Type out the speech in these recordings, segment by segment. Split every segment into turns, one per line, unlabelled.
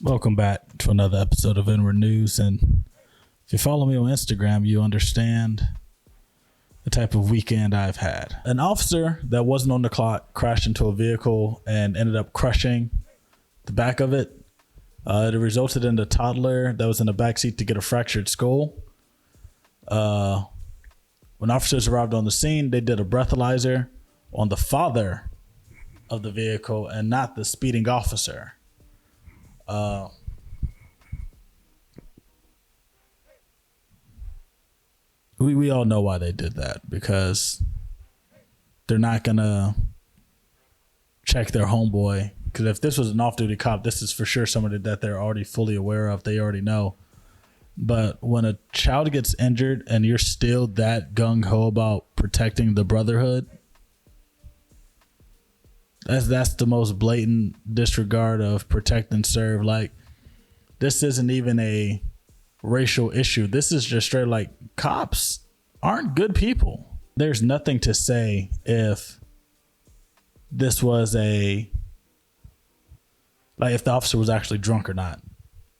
Welcome back to another episode of Inward News. And if you follow me on Instagram, you understand the type of weekend I've had. An officer that wasn't on the clock crashed into a vehicle and ended up crushing the back of it. It resulted in the toddler that was in the backseat to get a fractured skull. When officers arrived on the scene, they did a breathalyzer on the father of the vehicle and not the speeding officer. We all know why they did that, because they're not gonna check their homeboy. Because if this was an off-duty cop, this is for sure somebody that they're already fully aware of. They already know. But when a child gets injured and you're still that gung-ho about protecting the brotherhood, that's the most blatant disregard of protect and serve. Like, this isn't even a racial issue. This is just straight like, cops aren't good people. There's nothing to say if this was if the officer was actually drunk or not.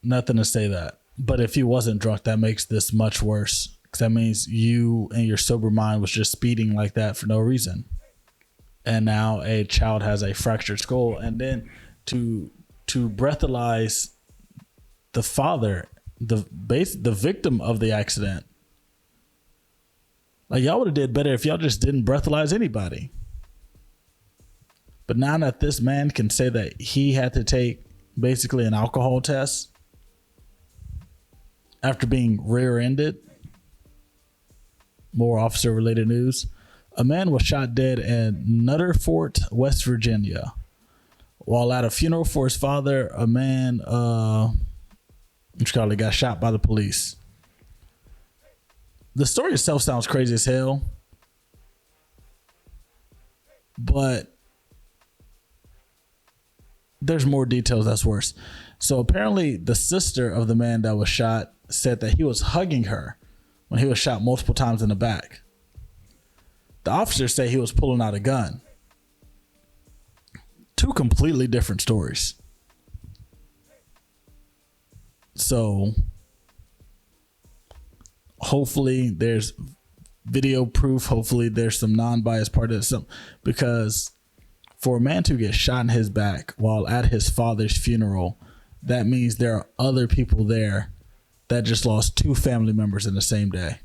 Nothing to say that. But if he wasn't drunk, that makes this much worse, because that means you and your sober mind was just speeding like that for no reason. And now a child has a fractured skull. And then to breathalyze the father, the victim of the accident. Like, y'all would have did better if y'all just didn't breathalyze anybody. But now that this man can say that he had to take basically an alcohol test after being rear-ended, more officer-related news. A man was shot dead in Nutter Fort, West Virginia. While at a funeral for his father, a man got shot by the police. The story itself sounds crazy as hell, but there's more details that's worse. So apparently the sister of the man that was shot said that he was hugging her when he was shot multiple times in the back. The officers say he was pulling out a gun. Two completely different stories. So hopefully there's video proof. Hopefully there's some non-biased part of it. Because for a man to get shot in his back while at his father's funeral, that means there are other people there that just lost two family members in the same day.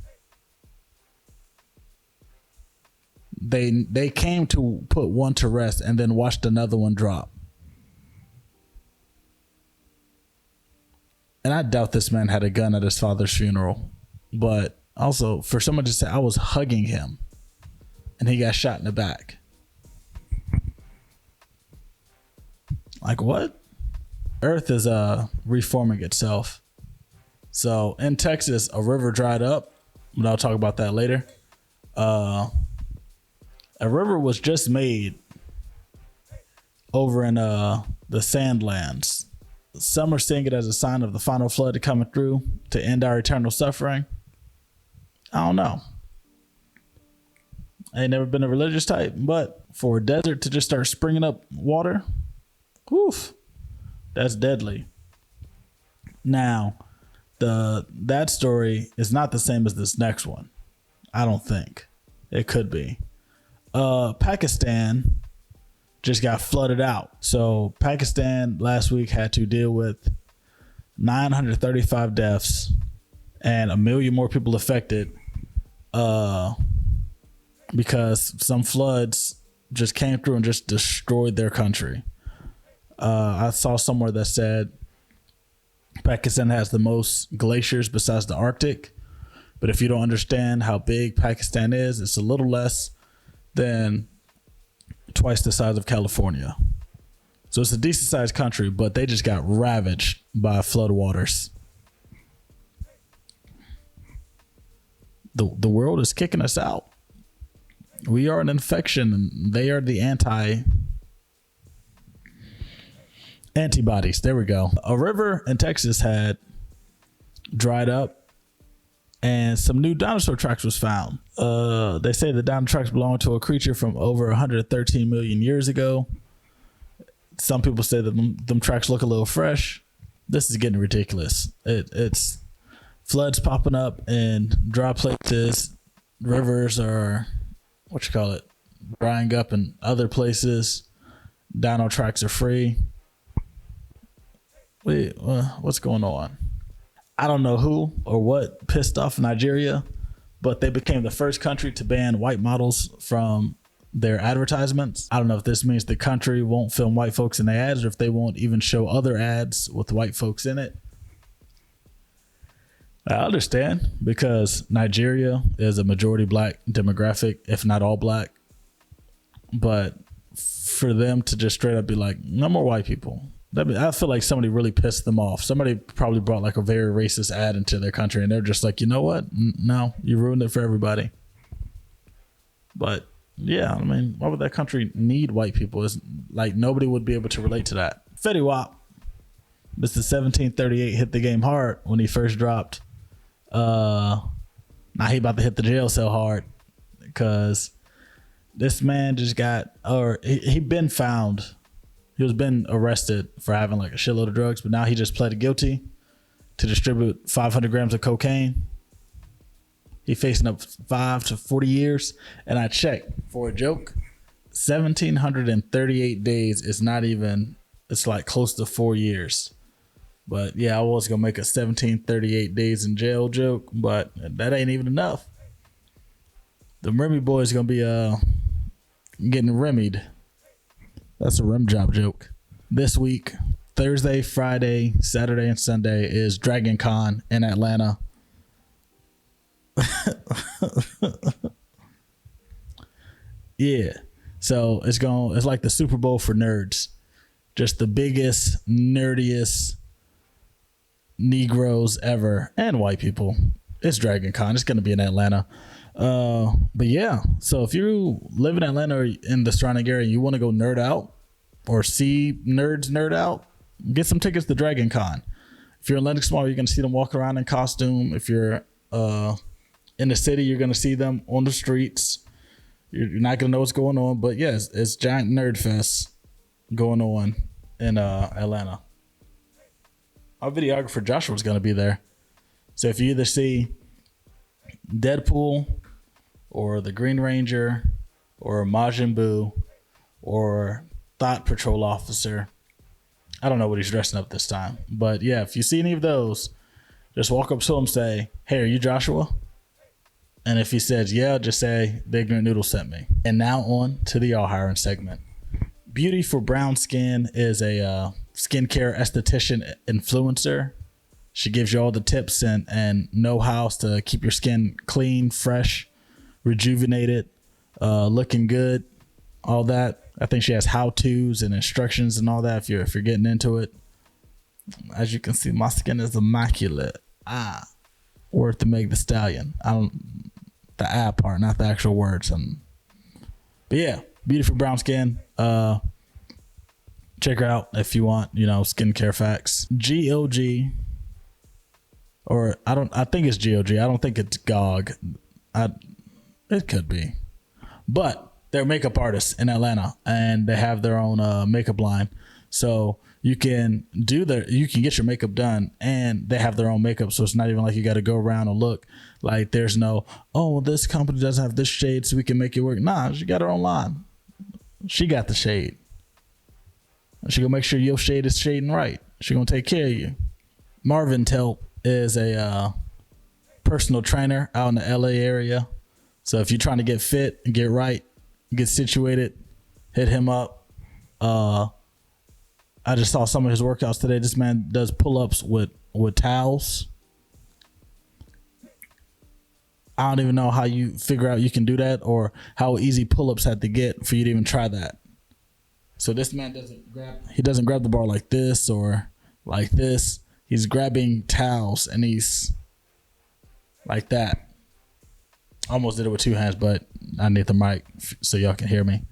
They came to put one to rest and then watched another one drop. And I doubt this man had a gun at his father's funeral. But also, for someone to say, I was hugging him and he got shot in the back. Like, what? Earth is reforming itself. So in Texas, a river dried up, but I'll talk about that later. A river was just made over in the Sandlands. Some are seeing it as a sign of the final flood coming through to end our eternal suffering. I don't know. I ain't never been a religious type, but for a desert to just start springing up water, woof, that's deadly. Now, that story is not the same as this next one. I don't think. It could be. Pakistan just got flooded out. So Pakistan last week had to deal with 935 deaths and 1 million more people affected because some floods just came through and just destroyed their country. I saw somewhere that said Pakistan has the most glaciers besides the Arctic. But if you don't understand how big Pakistan is, it's a little less than twice the size of California. So it's a decent sized country, but they just got ravaged by flood waters. The world is kicking us out. We are an infection and they are the antibodies. There we go. A river in Texas had dried up and some new dinosaur tracks was found. They say the dinosaur tracks belong to a creature from over 113 million years ago. Some people say that them tracks look a little fresh. This is getting ridiculous. It's floods popping up in dry places. Rivers are, drying up in other places. Dino tracks are free. Wait, what's going on? I don't know who or what pissed off Nigeria, but they became the first country to ban white models from their advertisements. I don't know if this means the country won't film white folks in the ads or if they won't even show other ads with white folks in it. I understand, because Nigeria is a majority black demographic, if not all black. But for them to just straight up be like, no more white people. I feel like somebody really pissed them off. Somebody probably brought like a very racist ad into their country and they're just like, you know what? No, you ruined it for everybody. But yeah, I mean, why would that country need white people? It's like nobody would be able to relate to that. Fetty Wap, Mr. 1738 hit the game hard when he first dropped. Now he about to hit the jail cell hard because this man just he been found. He was been arrested for having like a shitload of drugs, but now he just pleaded guilty to distribute 500 grams of cocaine. He facing up 5 to 40 years. And I checked for a joke. 1,738 days is not even, it's like close to 4 years. But yeah, I was going to make a 1,738 days in jail joke, but that ain't even enough. The Remy boy is going to be getting remmied. That's a rim job joke. This week, Thursday, Friday, Saturday, and Sunday is Dragon Con in Atlanta. Yeah. So it's like the Super Bowl for nerds. Just the biggest, nerdiest Negroes ever, and white people. It's Dragon Con. It's going to be in Atlanta. But yeah, so if you live in Atlanta or in the surrounding area and you want to go nerd out or see nerds nerd out, get some tickets to Dragon Con. If you're in Lenox Mall, you're going to see them walk around in costume. If you're in the city, you're going to see them on the streets. You're not going to know what's going on. But yes, it's giant Nerdfest going on in Atlanta. Our videographer Joshua is going to be there. So if you either see Deadpool or the Green Ranger or Majin Buu or Thought Patrol Officer, I don't know what he's dressing up this time, but yeah, if you see any of those, just walk up to him, say, hey, are you Joshua? And if he says yeah, just say the Ignorant Noodle sent me. And now on to the Y'all Hiring segment. Beauty for Brown Skin is a skincare esthetician influencer. She gives you all the tips and know-hows to keep your skin clean, fresh, rejuvenated, looking good, all that. I think she has how-tos and instructions and all that if you're getting into it. As you can see, my skin is immaculate. Word to Meg the Stallion. The part, not the actual words. But yeah, Beauty for Brown Skin. Check her out if you want, skincare facts. GOG. Or I think it's GOG. I don't think it's GOG. It could be. But they're makeup artists in Atlanta and they have their own makeup line. So you can get your makeup done and they have their own makeup. So it's not even like you got to go around and look like there's no, this company doesn't have this shade so we can make it work. Nah, she got her own line. She got the shade. She gonna make sure your shade is shading right. She gonna take care of you. Marvin Telp is a personal trainer out in the LA area. So if you're trying to get fit and get right, get situated, hit him up. I just saw some of his workouts today. This man does pull-ups with towels. I don't even know how you figure out you can do that or how easy pull-ups had to get for you to even try that. So this man doesn't grab the bar like this or like this. He's grabbing towels and he's like that. Almost did it with two hands, but I need the mic so y'all can hear me.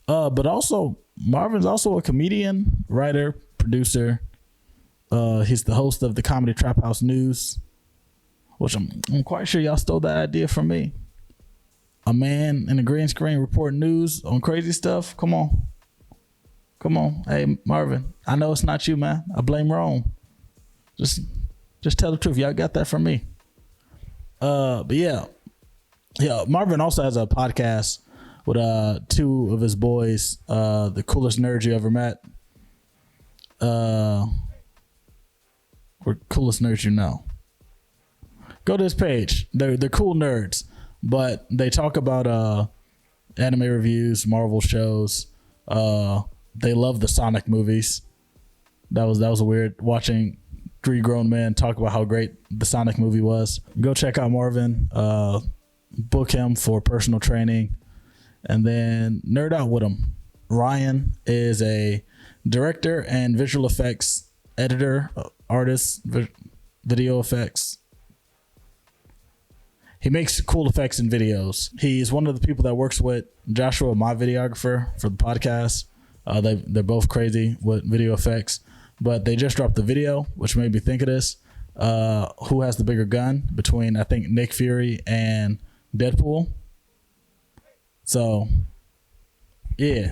But also, Marvin's also a comedian, writer, producer. He's the host of the Comedy Trap House News, which I'm quite sure y'all stole that idea from me. A man in a green screen reporting news on crazy stuff. Come on. Hey, Marvin, I know it's not you, man. I blame Rome. Just tell the truth. Y'all got that from me. But yeah. Marvin also has a podcast with two of his boys, the coolest nerds you ever met. Or coolest nerds you know. Go to his page. They're cool nerds, but they talk about anime reviews, Marvel shows. They love the Sonic movies. That was weird watching three grown men talk about how great the Sonic movie was. Go check out Marvin. Book him for personal training, and then nerd out with him. Ryan is a director and visual effects editor, artist, video effects. He makes cool effects in videos. He's one of the people that works with Joshua, my videographer, for the podcast. They're both crazy with video effects, but they just dropped the video, which made me think of this. Who has the bigger gun between, I think, Nick Fury and Deadpool? So, yeah,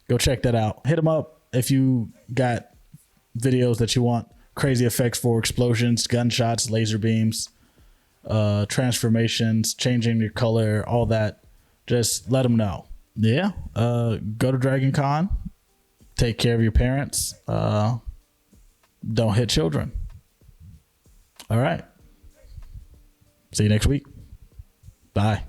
go check that out. Hit them up if you got videos that you want crazy effects for, explosions, gunshots, laser beams, transformations, changing your color, all that. Just let them know. Yeah. Go to Dragon Con. Take care of your parents. Don't hit children. All right. See you next week. Bye.